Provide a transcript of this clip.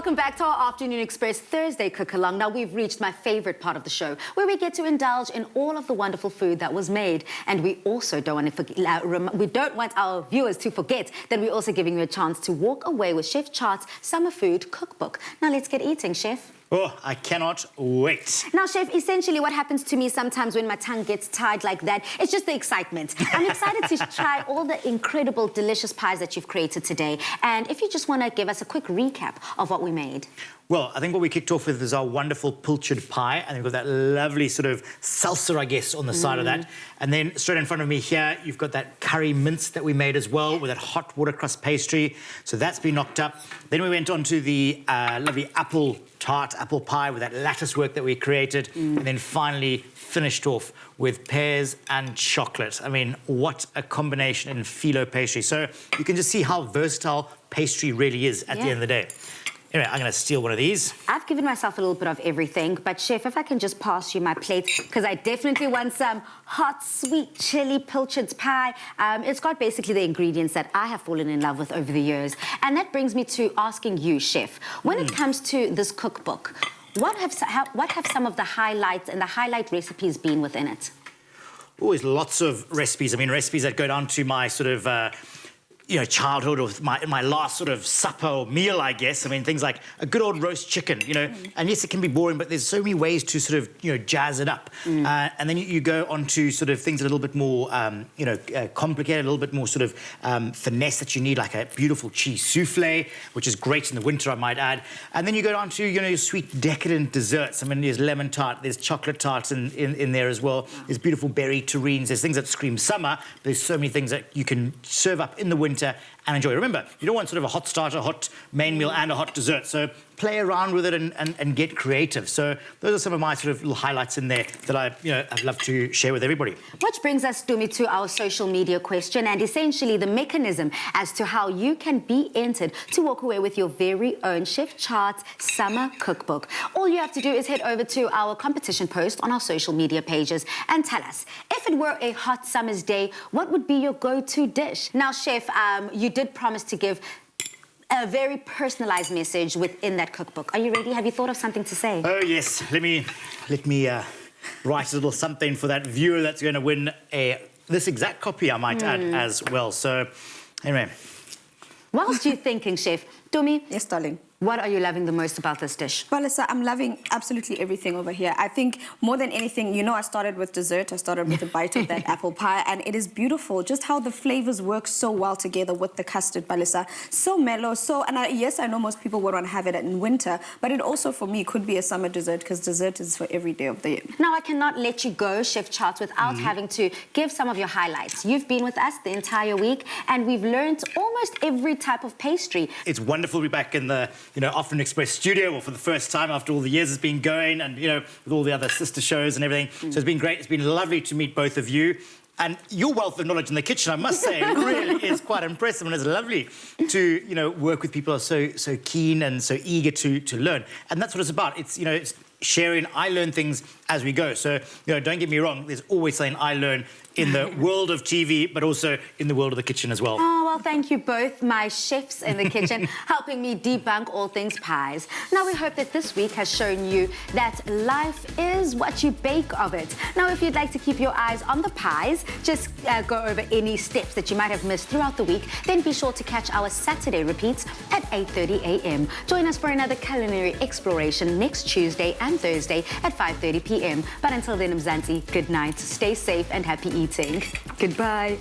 welcome back to our Afternoon Express Thursday cook-along. Now, we've reached my favorite part of the show, where we get to indulge in all of the wonderful food that was made. And we also don't want our viewers to forget that we're also giving you a chance to walk away with Chef Tjaart's Summer Food Cookbook. Now, let's get eating, Chef. Oh, I cannot wait. Now, Chef, essentially what happens to me sometimes when my tongue gets tied like that, it's just the excitement. I'm excited to try all the incredible, delicious pies that you've created today. And if you just want to give us a quick recap of what we made. Well, I think what we kicked off with is our wonderful pilchard pie, and we've got that lovely sort of salsa, I guess, on the side of that. And then straight in front of me here, you've got that curry mince that we made as well with that hot watercress pastry. So that's been knocked up. Then we went on to the lovely tart apple pie with that lattice work that we created. And then finally finished off with pears and chocolate. I mean, what a combination in phyllo pastry. So you can just see how versatile pastry really is at the end of the day. Anyway, I'm going to steal one of these. I've given myself a little bit of everything, but Chef, if I can just pass you my plate, because I definitely want some hot, sweet chili pilchard pie. It's got basically the ingredients that I have fallen in love with over the years. And that brings me to asking you, Chef, when it comes to this cookbook, what have some of the highlights and the highlight recipes been within it? Always lots of recipes. I mean, recipes that go down to my sort of... childhood, or my last sort of supper or meal, I guess. I mean, things like a good old roast chicken, and yes, it can be boring, but there's so many ways to sort of, jazz it up. And then you go on to sort of things a little bit more, complicated, a little bit more sort of finesse that you need, like a beautiful cheese souffle, which is great in the winter, I might add. And then you go on to, your sweet, decadent desserts. I mean, there's lemon tart, there's chocolate tarts in there as well. There's beautiful berry terrines. There's things that scream summer. There's so many things that you can serve up in the winter and enjoy. Remember, you don't want sort of a hot starter, hot main meal and a hot dessert. So play around with it and get creative. So those are some of my sort of little highlights in there that I'd love to share with everybody. Which brings us, Dumi, to our social media question, and essentially the mechanism as to how you can be entered to walk away with your very own Chef Tjaart's Summer Cookbook. All you have to do is head over to our competition post on our social media pages and tell us, if it were a hot summer's day, what would be your go-to dish? Now, Chef, you did promise to give a very personalized message within that cookbook. Are you ready? Have you thought of something to say? Oh, yes. Let me write a little something for that viewer that's going to win this exact copy, I might add, as well. So, anyway. Whilst you're thinking, Chef, Dumi. Yes, darling. What are you loving the most about this dish? Well, Lisa, I'm loving absolutely everything over here. I think more than anything, I started with dessert. I started with a bite of that apple pie, and it is beautiful just how the flavors work so well together with the custard, Balisa. So mellow, yes, I know most people would want to have it in winter, but it also, for me, could be a summer dessert, because dessert is for every day of the year. Now, I cannot let you go, Chef Tjaart, without having to give some of your highlights. You've been with us the entire week, and we've learned almost every type of pastry. It's wonderful to be back in the Afternoon Express studio, or for the first time after all the years it's been going, and with all the other sister shows and everything. So it's been great. It's been lovely to meet both of you. And your wealth of knowledge in the kitchen, I must say, really is quite impressive, and it's lovely to work with people who are so keen and so eager to learn. And that's what it's about. It's it's sharing. I learn things as we go. So don't get me wrong. There's always something I learn in the world of TV, but also in the world of the kitchen as well. Oh, well, thank you both, my chefs in the kitchen, helping me debunk all things pies. Now, we hope that this week has shown you that life is what you bake of it. Now, if you'd like to keep your eyes on the pies, just go over any steps that you might have missed throughout the week, then be sure to catch our Saturday repeats at 8:30 a.m. Join us for another culinary exploration next Tuesday and Thursday at 5:30 p.m. But until then, Mzansi, good night, stay safe and happy eating. Goodbye.